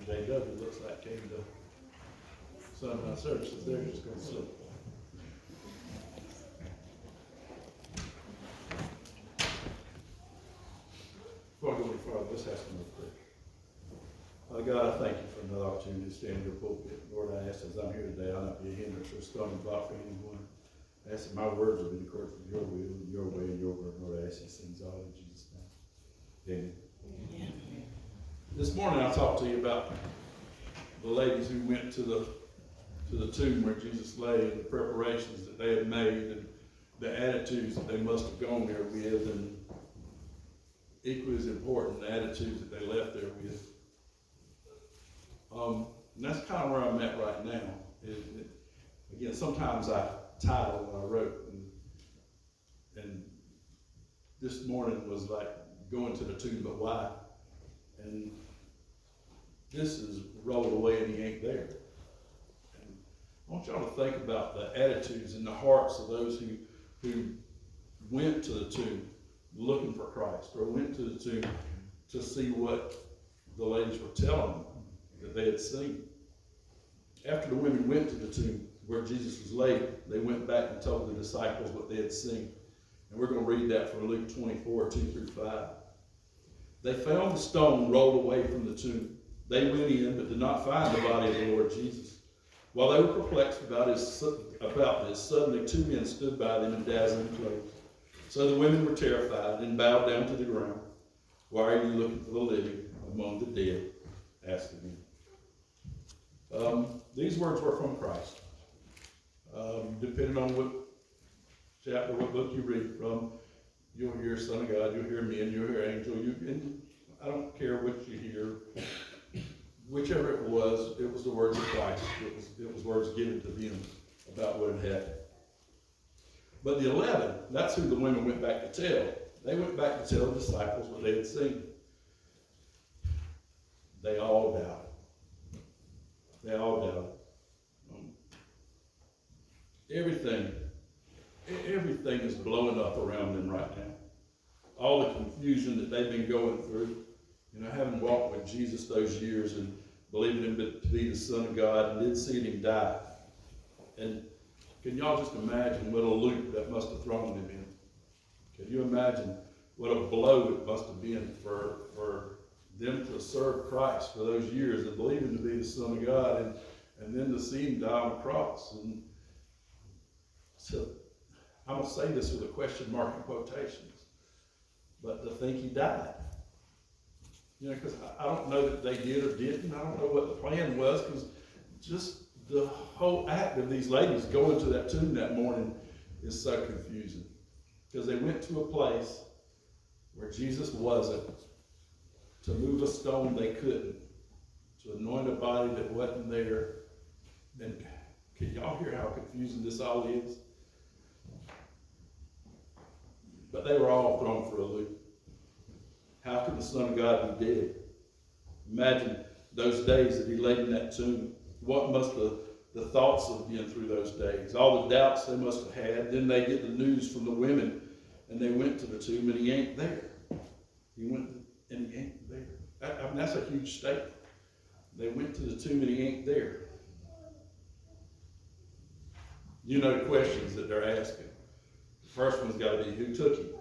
JW looks like came to Sunrise Services. They're just going to sleep. Before I go any farther, let's ask them real quick. Father God, I thank you for another opportunity to stand in your pulpit. Lord, I ask as I'm here today, I'll not be a hindrance or a stumbling block for anyone. I ask that my words will be in accordance with your will, your way, and your word. Lord, I ask these things all in Jesus' name. Amen. This morning I talked to you about the ladies who went to the tomb where Jesus lay, and the preparations that they had made, and the attitudes that they must have gone there with, and equally as important, the attitudes that they left there with. And that's kind of where I'm at right now. Again, sometimes I title what I wrote, and this morning was like going to the tomb, but why? And this is rolled away and he ain't there. And I want y'all to think about the attitudes and the hearts of those who went to the tomb looking for Christ, or went to the tomb to see what the ladies were telling them that they had seen. After the women went to the tomb where Jesus was laid, they went back and told the disciples what they had seen. And we're going to read that from Luke 24, 2 through 5. They found the stone rolled away from the tomb. They went in, but did not find the body of the Lord Jesus. While they were perplexed about this, suddenly two men stood by them in dazzling clothes. So the women were terrified and bowed down to the ground. Why are you looking for the living among the dead? Asked them. These words were from Christ. Depending on what chapter, what book you read from, you'll hear Son of God, you'll hear men, you'll hear angel. And I don't care what you hear. Whichever it was the words of Christ. It was words given to them about what had happened. But the 11, that's who the women went back to tell. They went back to tell the disciples what they had seen. They all doubted. They all doubted. Everything is blowing up around them right now. All the confusion that they've been going through. Having walked with Jesus those years and believing him to be the Son of God, and did see him die. And can y'all just imagine what a loop that must have thrown them in? Can you imagine what a blow it must have been for them to serve Christ for those years and believe him to be the Son of God, and then to see him die on the cross? And so I'm going to say this with a question mark in quotations, but to think he died. Because I don't know that they did or didn't. I don't know what the plan was, because just the whole act of these ladies going to that tomb that morning is so confusing. Because they went to a place where Jesus wasn't. To move a stone they couldn't. To anoint a body that wasn't there. And can y'all hear how confusing this all is? But they were all thrown for a loop. How could the Son of God be dead? Imagine those days that he laid in that tomb. What must the thoughts have been through those days? All the doubts they must have had. Then they get the news from the women, and they went to the tomb, and he ain't there. He went, and he ain't there. I mean, that's a huge statement. They went to the tomb, and he ain't there. You know the questions that they're asking. The first one's got to be, who took him?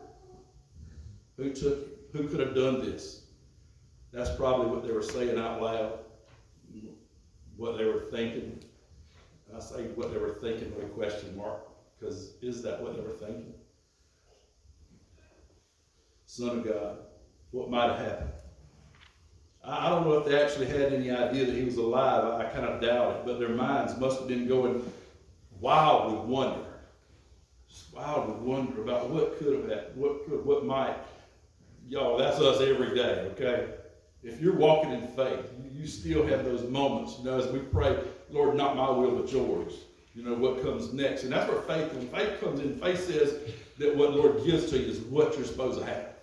Who took him? Who could have done this? That's probably what they were saying out loud, what they were thinking. I say what they were thinking with a question mark, because is that what they were thinking? Son of God, what might have happened? I don't know if they actually had any idea that he was alive. I kind of doubt it, but their minds must have been going wild with wonder. Just wild with wonder about what could have happened, what might. Y'all, that's us every day, okay? If you're walking in faith, you still have those moments, as we pray, Lord, not my will, but yours. What comes next. And that's where when faith comes in, faith says that what the Lord gives to you is what you're supposed to have.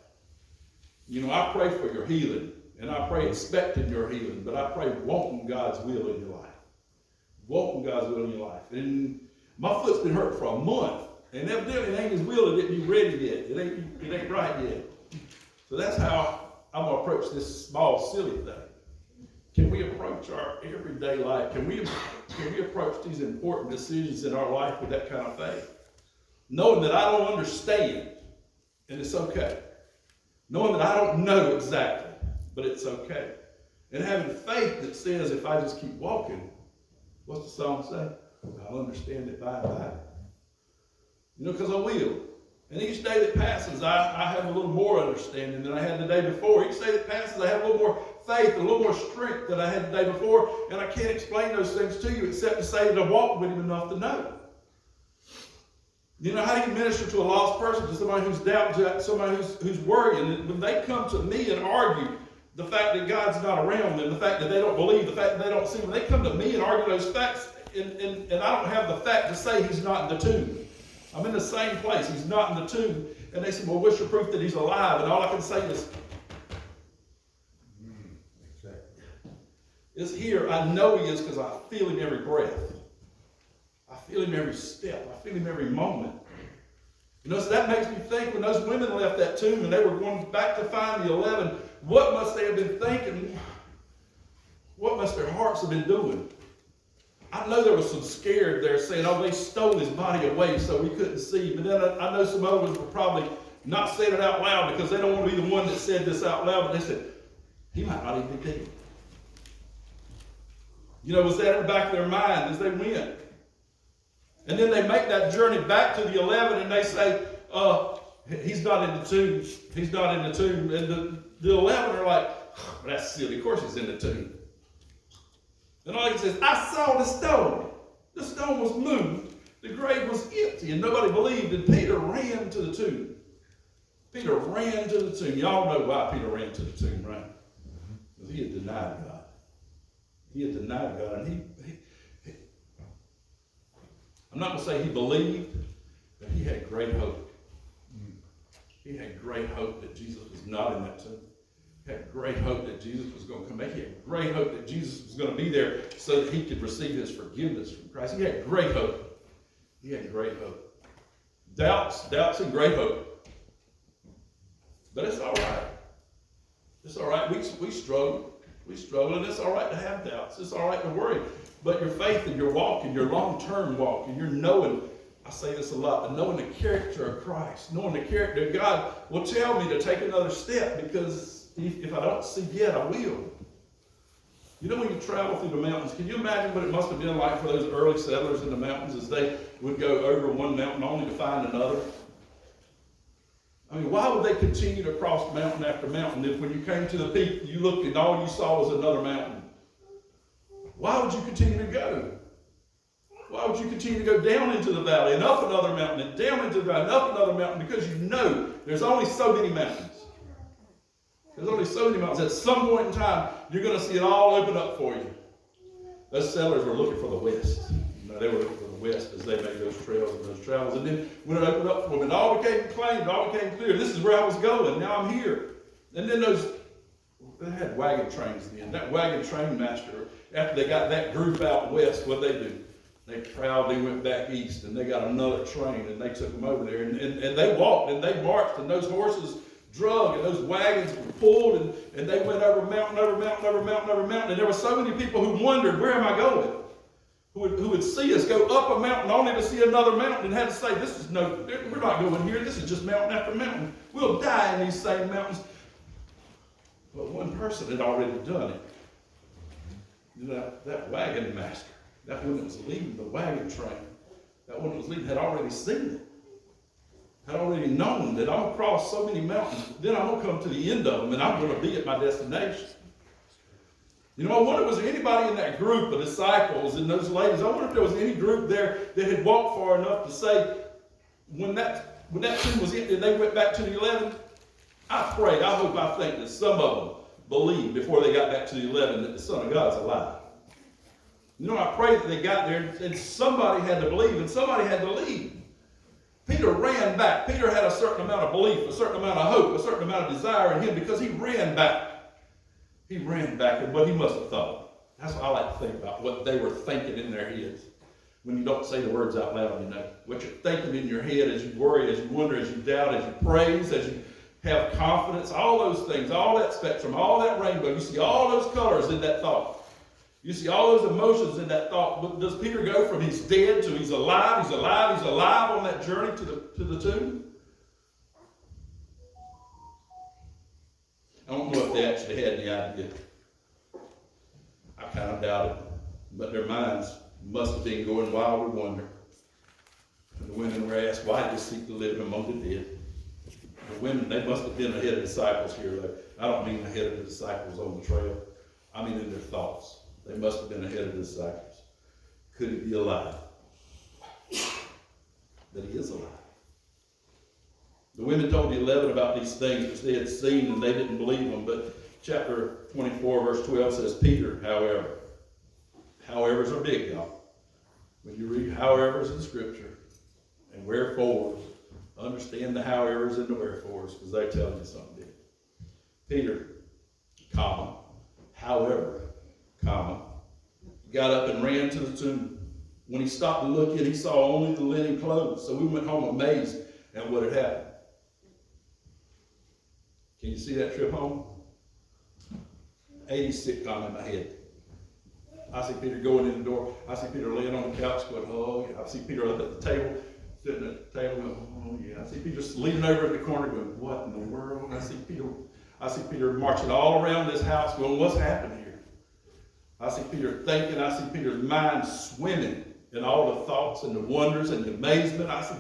I pray for your healing, and I pray expecting your healing, but I pray wanting God's will in your life. Wanting God's will in your life. And my foot's been hurt for a month, and evidently it ain't his will to get me ready yet. It ain't right yet. So that's how I'm going to approach this small, silly thing. Can we approach our everyday life? Can we approach these important decisions in our life with that kind of faith? Knowing that I don't understand, and it's okay. Knowing that I don't know exactly, but it's okay. And having faith that says, if I just keep walking, what's the song say? I'll understand it by and by. You know, because I will. And each day that passes, I have a little more understanding than I had the day before. Each day that passes, I have a little more faith, a little more strength than I had the day before. And I can't explain those things to you except to say that I walked with him enough to know. You know, how do you minister to a lost person, to somebody who's doubting, to somebody who's worrying? And when they come to me and argue the fact that God's not around them, the fact that they don't believe, the fact that they don't see, when they come to me and argue those facts, and I don't have the fact to say he's not in the tomb. I'm in the same place. He's not in the tomb. And they say, well, what's your proof that he's alive? And all I can say is here. I know he is because I feel him every breath. I feel him every step. I feel him every moment. You know, so that makes me think when those women left that tomb and they were going back to find the 11, what must they have been thinking? What must their hearts have been doing? I know there was some scared there saying, oh, they stole his body away so we couldn't see. But then I know some others were probably not saying it out loud because they don't want to be the one that said this out loud. But they said, he might not even be dead. You know, was that in the back of their mind as they went? And then they make that journey back to the 11 and they say, he's not in the tomb. He's not in the tomb. And the 11 are like, oh, that's silly. Of course he's in the tomb. And all he says, I saw the stone. The stone was moved. The grave was empty, and nobody believed. And Peter ran to the tomb. Peter ran to the tomb. Y'all know why Peter ran to the tomb, right? Because he had denied God. He had denied God, and he I'm not going to say he believed, but he had great hope. He had great hope that Jesus was not in that tomb. He had great hope that Jesus was going to come back. He had great hope that Jesus was going to be there so that he could receive his forgiveness from Christ. He had great hope. He had great hope. Doubts and great hope. But it's all right. It's all right. We struggle. We struggle, and it's all right to have doubts. It's all right to worry. But your faith and your walk and your long-term walk and your knowing, I say this a lot, but knowing the character of Christ, knowing the character of God will tell me to take another step because if I don't see yet, I will. You know, when you travel through the mountains, can you imagine what it must have been like for those early settlers in the mountains as they would go over one mountain only to find another? I mean, why would they continue to cross mountain after mountain if when you came to the peak, you looked and all you saw was another mountain? Why would you continue to go? Why would you continue to go down into the valley and up another mountain and down into the valley and up another mountain? Because you know there's only so many mountains. There's only so many mountains. At some point in time, you're going to see it all open up for you. Those settlers were looking for the west. You know, they were looking for the west as they made those trails and those travels. And then when it opened up for them, it all became plain, it all became clear. This is where I was going. Now I'm here. And then they had wagon trains then. That wagon train master, after they got that group out west, what they do? They proudly went back east and they got another train and they took them over there. And they walked and they marched and those horses drug and those wagons were pulled and they went over mountain, over mountain, over mountain, over mountain. And there were so many people who wondered, where am I going? Who would see us go up a mountain only to see another mountain and had to say, we're not going here. This is just mountain after mountain. We'll die in these same mountains. But one person had already done it. You know, that wagon master, that one that was leading the wagon train, that one that was leading had already seen it. Had already known that I'm going to cross so many mountains, then I'm going to come to the end of them and I'm going to be at my destination. You know, I wonder, was there anybody in that group of disciples and those ladies, I wonder if there was any group there that had walked far enough to say, when that tomb was empty and they went back to the 11, I pray, I hope, I think that some of them believed before they got back to the 11 that the Son of God's alive. You know, I pray that they got there and somebody had to believe and somebody had to leave. Peter ran back. Peter had a certain amount of belief, a certain amount of hope, a certain amount of desire in him because he ran back. He ran back and what he must have thought. That's what I like to think about, what they were thinking in their heads. When you don't say the words out loud, you know. What you're thinking in your head as you worry, as you wonder, as you doubt, as you praise, as you have confidence, all those things, all that spectrum, all that rainbow. You see all those colors in that thought. You see all those emotions in that thought. But does Peter go from he's dead to he's alive, he's alive, he's alive on that journey to the tomb? I don't know if they actually had any idea. I kind of doubt it. But their minds must have been going wild with wonder. And the women were asked, why did you seek the living among the dead? The women, they must have been ahead of the disciples here. I don't mean ahead of the disciples on the trail. I mean in their thoughts. They must have been ahead of the disciples. Could he be alive? But he is alive. The women told the 11 about these things which they had seen, and they didn't believe them. But chapter 24, verse 12 says, Peter, however. Howevers are big, y'all. When you read howevers in Scripture and wherefores, understand the howevers and the wherefores, because they're telling you something big. Peter, comma, however, comma, got up and ran to the tomb. When he stopped to look in, he saw only the linen clothes. So we went home amazed at what had happened. Can you see that trip home? 80 sitcom in my head. I see Peter going in the door. I see Peter laying on the couch going, oh yeah. I see Peter up at the table, sitting at the table going, oh yeah. I see Peter leaning over in the corner going, what in the world? I see Peter marching all around this house going, what's happened here? I see Peter thinking. I see Peter's mind swimming in all the thoughts and the wonders and the amazement. I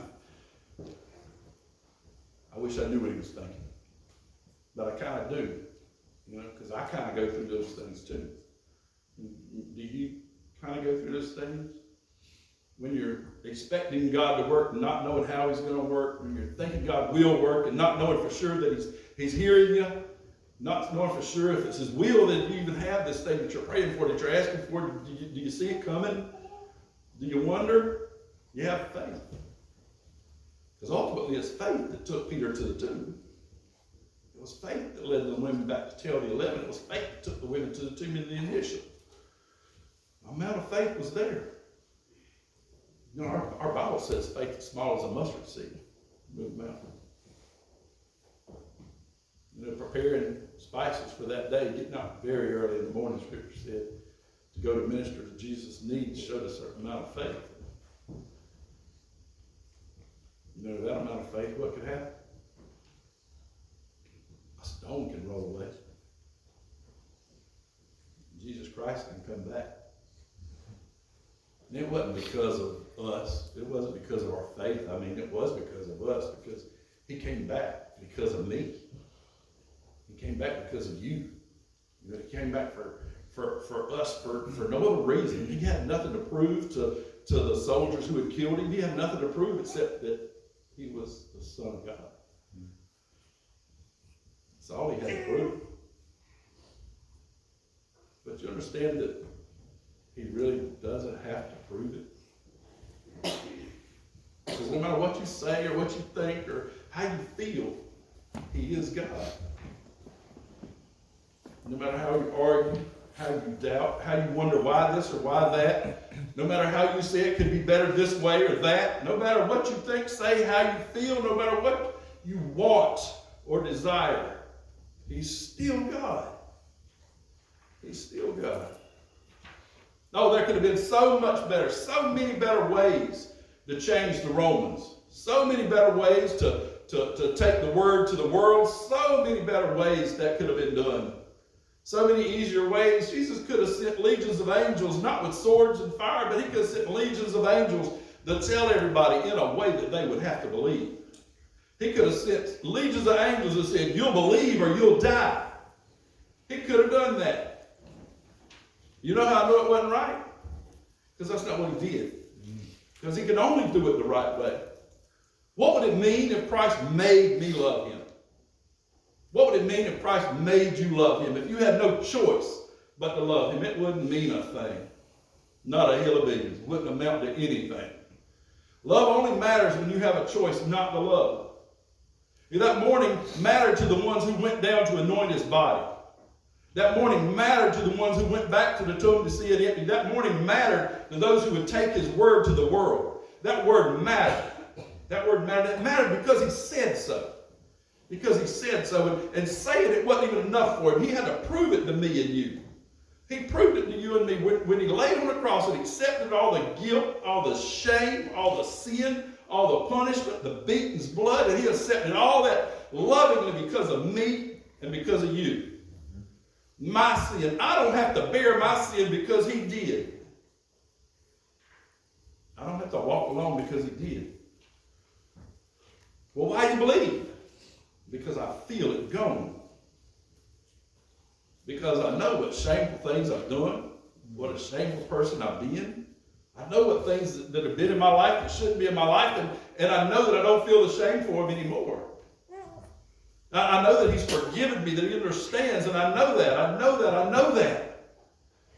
wish I knew what he was thinking. But I kind of do, because I kind of go through those things too. Do you kind of go through those things? When you're expecting God to work and not knowing how he's going to work, when you're thinking God will work and not knowing for sure that he's hearing you, not knowing for sure if it's his will that you even have this thing that you're praying for, that you're asking for, do you see it coming? Do you wonder? You have faith. Because ultimately it's faith that took Peter to the tomb. It was faith that led the women back to tell the 11. It was faith that took the women to the tomb in the initial. The amount of faith was there. Our Bible says faith as small as a mustard seed. Move mountain. Preparing spices for that day, getting out very early in the morning, Scripture said, to go to minister to Jesus' needs showed a certain amount of faith. That amount of faith, what could happen? A stone can roll away. Jesus Christ can come back. And it wasn't because of us. It wasn't because of our faith. It was because of us, because he came back because of me. He came back because of you. He came back for us for no other reason. He had nothing to prove to the soldiers who had killed him. He had nothing to prove except that he was the Son of God. That's all he had to prove. But you understand that he really doesn't have to prove it. Because no matter what you say or what you think or how you feel, he is God. No matter how you argue, how you doubt, how you wonder why this or why that, no matter how you say it could be better this way or that, no matter what you think, say, how you feel, no matter what you want or desire, he's still God. He's still God. Oh, there could have been so much better, so many better ways to change the Romans, so many better ways to take the word to the world, so many better ways that could have been done. So many easier ways. Jesus could have sent legions of angels, not with swords and fire, but he could have sent legions of angels to tell everybody in a way that they would have to believe. He could have sent legions of angels that said, you'll believe or you'll die. He could have done that. You know how I know it wasn't right? Because that's not what he did. Because he could only do it the right way. What would it mean if Christ made me love him? What would it mean if Christ made you love him? If you had no choice but to love him, it wouldn't mean a thing. Not a hill of beans. It wouldn't amount to anything. Love only matters when you have a choice not to love. That morning mattered to the ones who went down to anoint his body. That morning mattered to the ones who went back to the tomb to see it empty. That morning mattered to those who would take his word to the world. That word mattered. That word mattered. It mattered because he said so. because he said so. And saying it wasn't even enough for him. He had to prove it to me and you. He proved it to you and me when he laid on the cross and accepted all the guilt, all the shame, all the sin, all the punishment, the beaten's blood, and he accepted all that lovingly because of me and because of you. My sin. I don't have to bear my sin because he did. I don't have to walk alone because he did. Well, why do you believe? Because I feel it going. Because I know what shameful things I've done, what a shameful person I've been. I know what things that have been in my life that shouldn't be in my life, and I know that I don't feel ashamed for them anymore. I know that he's forgiven me, that he understands, and I know that, I know that, I know that.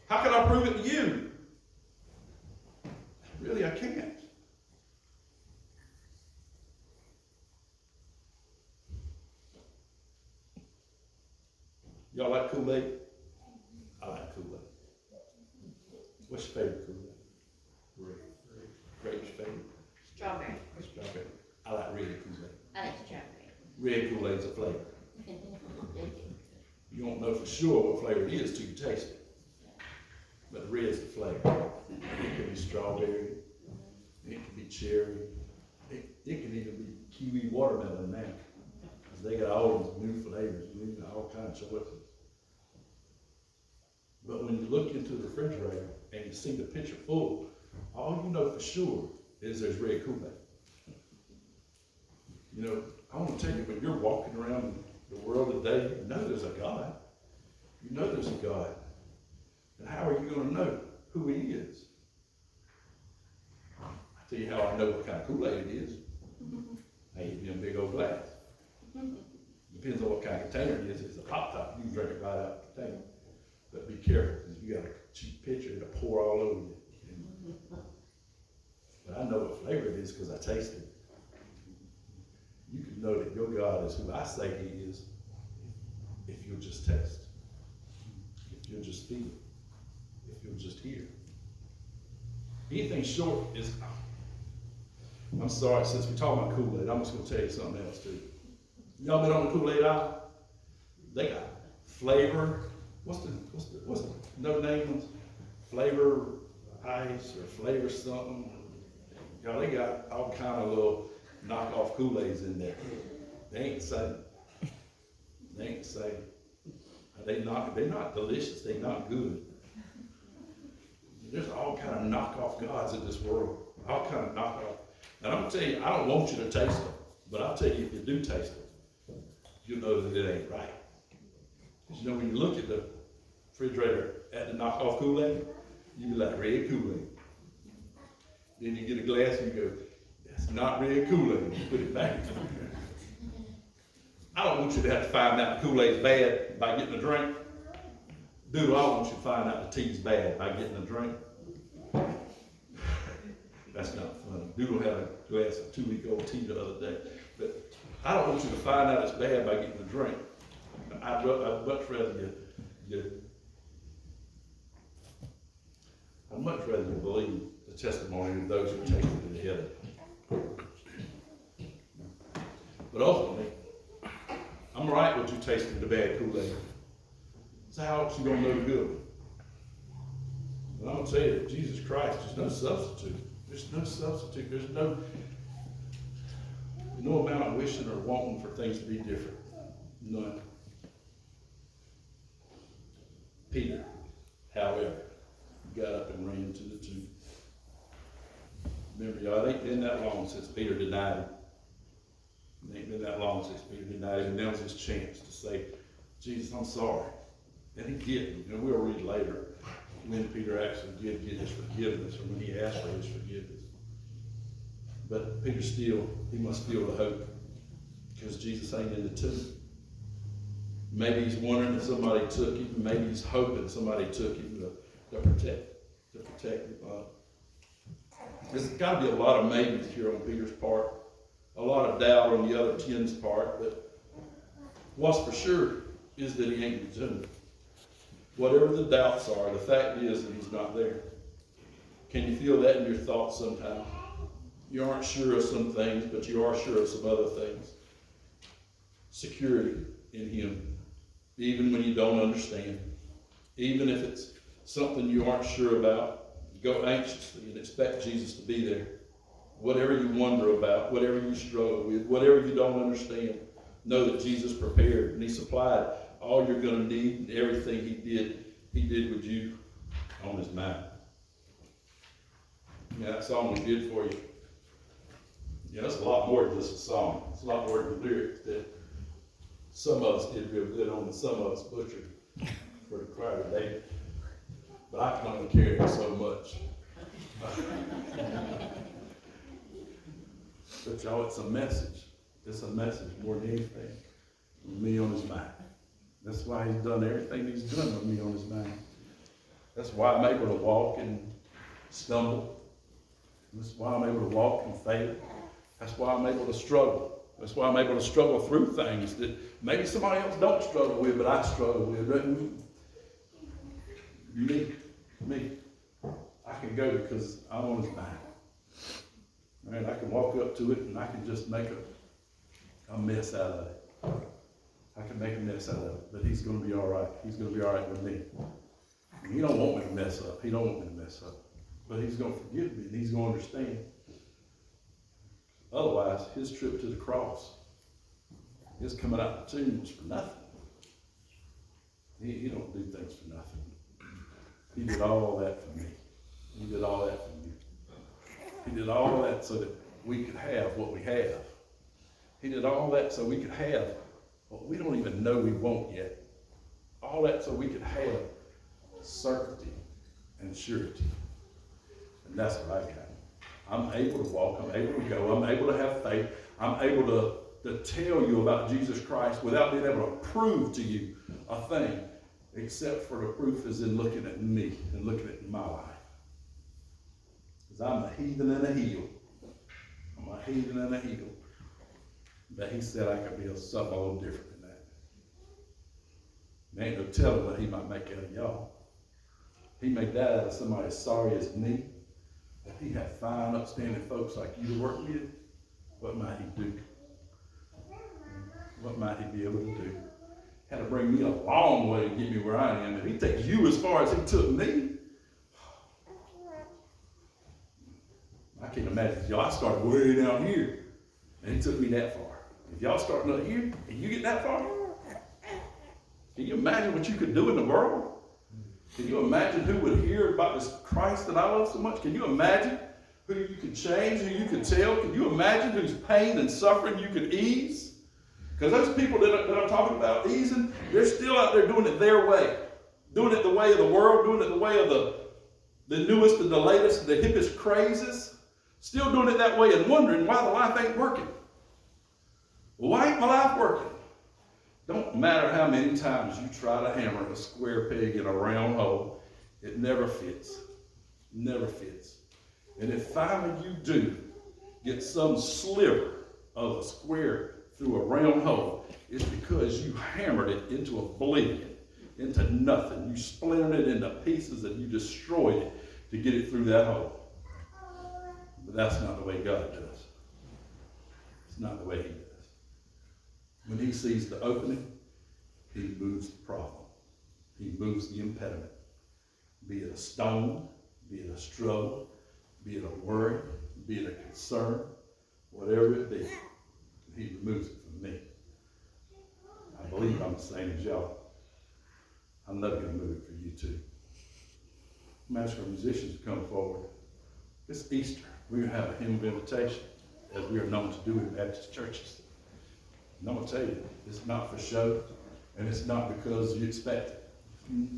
How can I prove it to you? Really, I can't. Y'all like Kool-Aid? I like Kool-Aid. What's your favorite Kool-Aid? Grape's favorite? Strawberry. Strawberry. I like red Kool-Aid. I like strawberry. Red Kool-Aid's a flavor. You won't know for sure what flavor it is till you taste it. But the red's the flavor. It can be strawberry. It can be cherry. It can even be kiwi watermelon now. Because they got all these new flavors, all kinds of choices. But when you look into the refrigerator and you see the picture full, all you know for sure is there's red Kool-Aid. You know, I want to tell you, when you're walking around the world today, you know there's a God. You know there's a God. And how are you going to know who he is? I'll tell you how I know what kind of Kool-Aid it is. I eat it in a big old glass. Depends on what kind of container it is. If it's a pop top, you can drink it right out of the container. But be careful, because if you got a cheap pitcher, it'll pour all over you. But I know what flavor it is because I taste it. You can know that your God is who I say he is if you'll just taste, if you'll just feel, if you'll just hear. Anything short is, I'm sorry, since we're talking about Kool-Aid, I'm just going to tell you something else too. Y'all been on the Kool-Aid aisle? They got flavor. What's the no name ones? Flavor ice or flavor something. Y'all, they got all kind of little knockoff Kool-Aids in there. They ain't the same. They ain't the same. They're not delicious. They're not good. There's all kind of knockoff gods in this world. All kind of knockoff. And I'm going to tell you, I don't want you to taste them. But I'll tell you, if you do taste them, you'll know that it ain't right. Because you know, when you look at the refrigerator at the knockoff Kool-Aid, you be like, red Kool-Aid. Then you get a glass and you go, that's not red Kool-Aid. You put it back. I don't want you to have to find out the Kool-Aid's bad by getting a drink. Dude, I want you to find out the tea's bad by getting a drink. That's not funny. Doodle had a glass of 2-week-old tea the other day. But I don't want you to find out it's bad by getting a drink. I'd much rather you believe the testimony of those who take it to heaven. But ultimately, I'm right with you tasting the bad Kool-Aid. So how else you gonna know the good one? But I'm gonna tell you that Jesus Christ, there's no substitute. There's no substitute. There's no amount of wishing or wanting for things to be different. None. Peter, however, got up and ran to the tomb. Remember, y'all, it ain't been that long since Peter denied him. It ain't been that long since Peter denied him. And that was his chance to say, Jesus, I'm sorry. And he did. And we'll read later when Peter actually did get his forgiveness, or when he asked for his forgiveness. But Peter still, he must feel the hope, because Jesus ain't in the tomb. Maybe he's wondering if somebody took him. Maybe he's hoping somebody took him to protect him. There's got to be a lot of maybes here on Peter's part, a lot of doubt on the other 10's part, but what's for sure is that he ain't in the tomb. Whatever the doubts are, the fact is that he's not there. Can you feel that in your thoughts sometimes? You aren't sure of some things, but you are sure of some other things. security in him, even when you don't understand. Even if it's something you aren't sure about, go anxiously and expect Jesus to be there. Whatever you wonder about, whatever you struggle with, whatever you don't understand, know that Jesus prepared and he supplied all you're going to need, and everything he did with you on his mind. Yeah, that song we did for you. Yeah, that's a lot more than just a song. It's a lot more than lyrics that some of us did real good on and some of us butchered for the choir today. But I can only carry it so much. But y'all, it's a message. It's a message more than anything. With me on his mind. That's why he's done everything he's done with me on his mind. That's why I'm able to walk and stumble. That's why I'm able to walk and fail. That's why I'm able to struggle. That's why I'm able to struggle through things that maybe somebody else don't struggle with, but I struggle with. Me. I can go because I'm on his mind. Right? I can walk up to it and I can just make a mess out of it. I can make a mess out of it, but he's going to be all right. He's going to be all right with me. And he don't want me to mess up. He don't want me to mess up. But he's going to forgive me and he's going to understand. Otherwise, his trip to the cross is coming out the tombs for nothing. He don't do things for nothing. He did all that for me. He did all that for you. He did all that so that we could have what we have. He did all that so we could have what we don't even know we want yet. All that so we could have certainty and surety. And that's what I got. I'm able to walk, I'm able to go, I'm able to have faith, I'm able to tell you about Jesus Christ without being able to prove to you a thing, except for the proof is in looking at me and looking at my life. Because I'm a heathen and a heel. I'm a heathen and a heel. But he said I could be something a little different than that. There ain't no telling what he might make out of y'all. He made that out of somebody as sorry as me. If he had fine, upstanding folks like you to work with, what might he do? What might he be able to do? Had to bring me a long way to get me where I am. If he takes you as far as he took me, I can't imagine. Y'all, I started way down here, and he took me that far. If y'all starting up here, and you get that far, can you imagine what you could do in the world? Can you imagine who would hear about this Christ that I love so much? Can you imagine who you could change, who you could tell? Can you imagine whose pain and suffering you could ease? Because those people that I'm talking about easing, they're still out there doing it their way. Doing it the way of the world, doing it the way of the newest and the latest, the hippest crazes. Still doing it that way and wondering why the life ain't working. Well, why ain't my life working? Don't matter how many times you try to hammer a square peg in a round hole, it never fits. Never fits. And if finally you do get some sliver of a square through a round hole, it's because you hammered it into oblivion, into nothing. You splintered it into pieces and you destroyed it to get it through that hole. But that's not the way God does. It's not the way he does. When he sees the opening, he moves the problem. He moves the impediment. Be it a stone, be it a struggle, be it a worry, be it a concern, whatever it be, he removes it from me. I believe I'm the same as y'all. I know he'll move it for you too. I'm asking our musicians to come forward. It's Easter. We're going to have a hymn of invitation, as we are known to do in Baptist churches. And I'm going to tell you, it's not for show, and it's not because you expect it.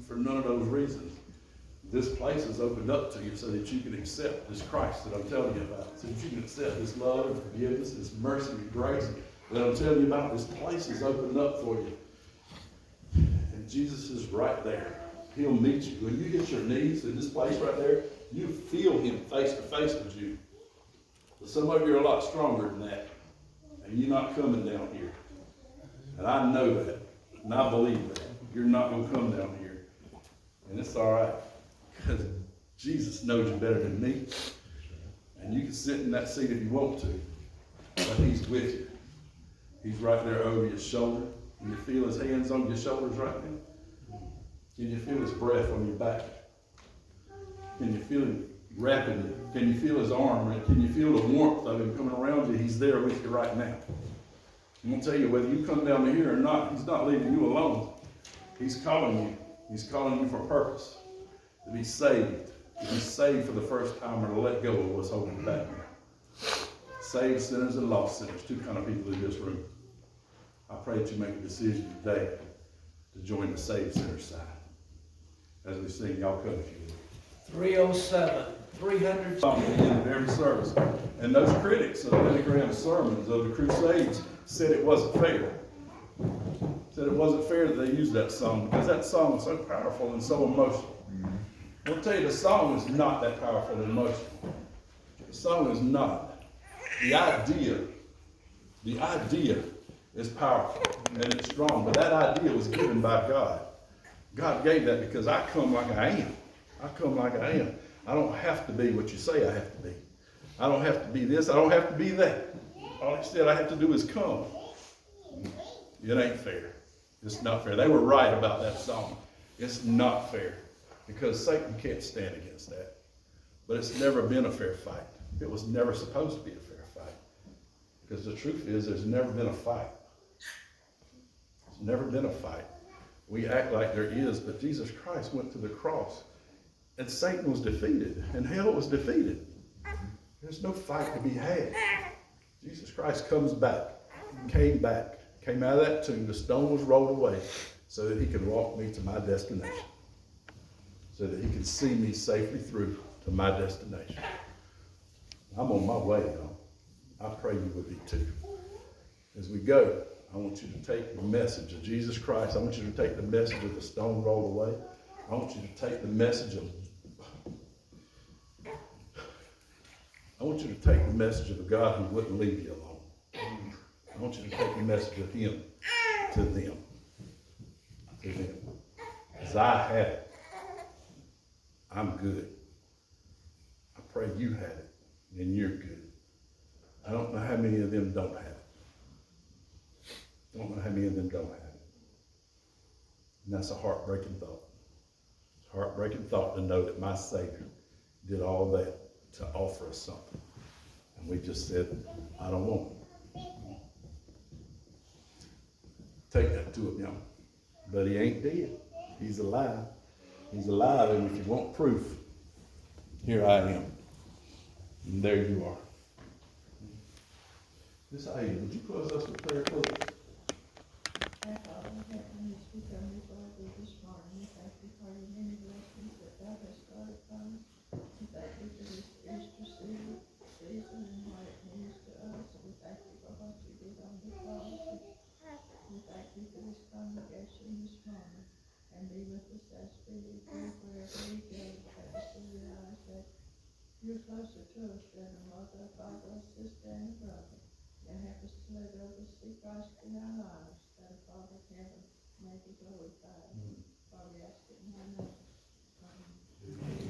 For none of those reasons. This place is opened up to you so that you can accept this Christ that I'm telling you about, so that you can accept this love and forgiveness, this mercy and grace that I'm telling you about. This place is opened up for you. And Jesus is right there. He'll meet you. When you hit your knees in this place right there, you feel him face to face with you. But some of you are a lot stronger than that. And you're not coming down here. And I know that. And I believe that. You're not going to come down here. And it's all right. Because Jesus knows you better than me. And you can sit in that seat if you want to. But he's with you. He's right there over your shoulder. Can you feel his hands on your shoulders right now? Can you feel his breath on your back? Can you feel him wrapping you? Can you feel his arm? Can you feel the warmth of him coming around you? He's there with you right now. I'm going to tell you, whether you come down to here or not, he's not leaving you alone. He's calling you. He's calling you for purpose. To be saved. To be saved for the first time or to let go of what's holding you back now. Saved sinners and lost sinners. Two kind of people in this room. I pray that you make a decision today to join the saved sinners side. As we sing, y'all come if you will. 307, 300. At the end of every service. And those critics of the Billy Graham sermons of the Crusades said it wasn't fair. Said it wasn't fair that they used that song because that song was so powerful and so emotional. I'll tell you, the song is not that powerful and emotional. The song is not. The idea is powerful and it's strong, but that idea was given by God. God gave that because I come like I am. I come like I am. I don't have to be what you say I have to be. I don't have to be this. I don't have to be that. All he said I have to do is come. It ain't fair. It's not fair. They were right about that song. It's not fair because Satan can't stand against that. But it's never been a fair fight. It was never supposed to be a fair fight. Because the truth is there's never been a fight. There's never been a fight. We act like there is, but Jesus Christ went to the cross and Satan was defeated and hell was defeated. There's no fight to be had. Jesus Christ comes back, came out of that tomb. The stone was rolled away so that he could walk me to my destination, so that he could see me safely through to my destination. I'm on my way, y'all. I pray you would be too. As we go, I want you to take the message of Jesus Christ. I want you to take the message of the stone rolled away. I want you to take the message of a God who wouldn't leave you alone. I want you to take the message of him to them. To them. As I have it, I'm good. I pray you have it, and you're good. I don't know how many of them don't have it. I don't know how many of them don't have it. And that's a heartbreaking thought. It's a heartbreaking thought to know that my Savior did all that to offer us something. And we just said, I don't want it. Take that to him, young. But he ain't dead. He's alive. He's alive, and if you want proof, here I am. And there you are. Miss Ada, would you close us with prayer, please? You're closer to us than a mother, father, sister, and a brother. And help us to let others see Christ in our lives, that a Father can make it glorified. Father, we ask it in thy name. Amen.